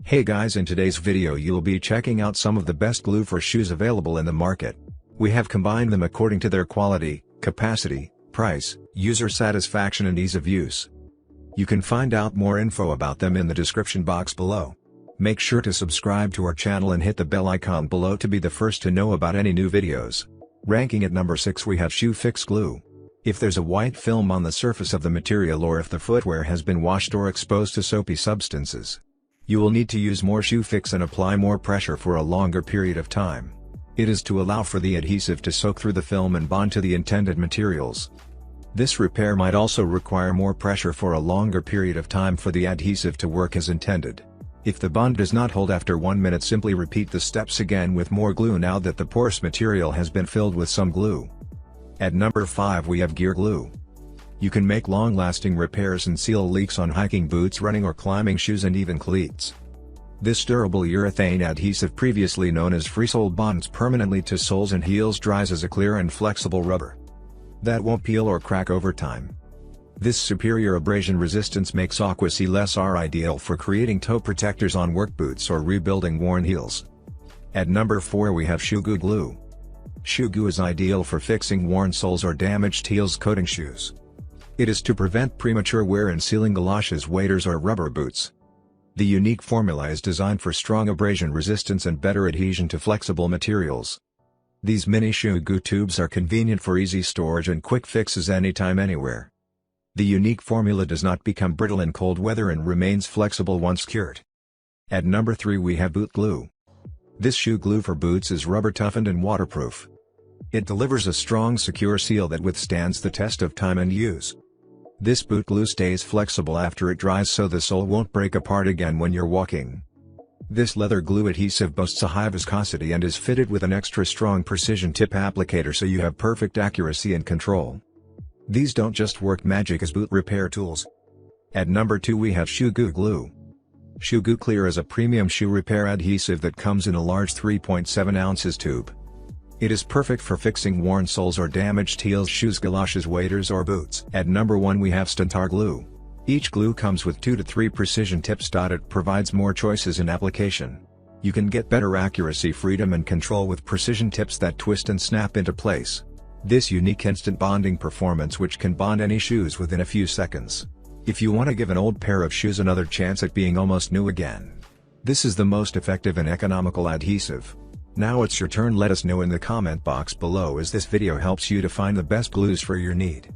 Hey guys, in today's video you'll be checking out some of the best glue for shoes available in the market. We have combined them according to their quality, capacity, price, user satisfaction and ease of use. You can find out more info about them in the description box below. Make sure to subscribe to our channel and hit the bell icon below to be the first to know about any new videos. Ranking at number 6 we have Shoe Fix Glue. If there's a white film on the surface of the material or if the footwear has been washed or exposed to soapy substances, you will need to use more Shoe Fix and apply more pressure for a longer period of time. It is to allow for the adhesive to soak through the film and bond to the intended materials. This repair might also require more pressure for a longer period of time for the adhesive to work as intended. If the bond does not hold after 1 minute, simply repeat the steps again with more glue now that the porous material has been filled with some glue. At number 5 we have Gear Glue. You can make long-lasting repairs and seal leaks on hiking boots, running or climbing shoes and even cleats. This durable urethane adhesive, previously known as Freesole, bonds permanently to soles and heels, dries as a clear and flexible rubber that won't peel or crack over time. This superior abrasion resistance makes Aqua C-less-R ideal for creating toe protectors on work boots or rebuilding worn heels. At number 4 we have Goo Glue. Shoegoo is ideal for fixing worn soles or damaged heels coating shoes. It is to prevent premature wear and sealing galoshes, waders or rubber boots. The unique formula is designed for strong abrasion resistance and better adhesion to flexible materials. These mini shoegoo tubes are convenient for easy storage and quick fixes anytime, anywhere. The unique formula does not become brittle in cold weather and remains flexible once cured. At number 3 we have Boot Glue. This shoe glue for boots is rubber toughened and waterproof. It delivers a strong, secure seal that withstands the test of time and use. This boot glue stays flexible after it dries, so the sole won't break apart again when you're walking. This leather glue adhesive boasts a high viscosity and is fitted with an extra strong precision tip applicator, so you have perfect accuracy and control. These don't just work magic as boot repair tools. At number 2 we have Goo Glue. Goo Clear is a premium shoe repair adhesive that comes in a large 3.7 ounces tube. It is perfect for fixing worn soles or damaged heels, shoes, galoshes, waders or boots. At number 1 we have sdintar glue. Each glue comes with 2 to 3 precision tips. It provides more choices in application. You can get better accuracy, freedom and control with precision tips that twist and snap into place. This unique instant bonding performance which can bond any shoes within a few seconds. If you want to give an old pair of shoes another chance at being almost new again, this is the most effective and economical adhesive. Now it's your turn. Let us know in the comment box below as this video helps you to find the best glues for your need.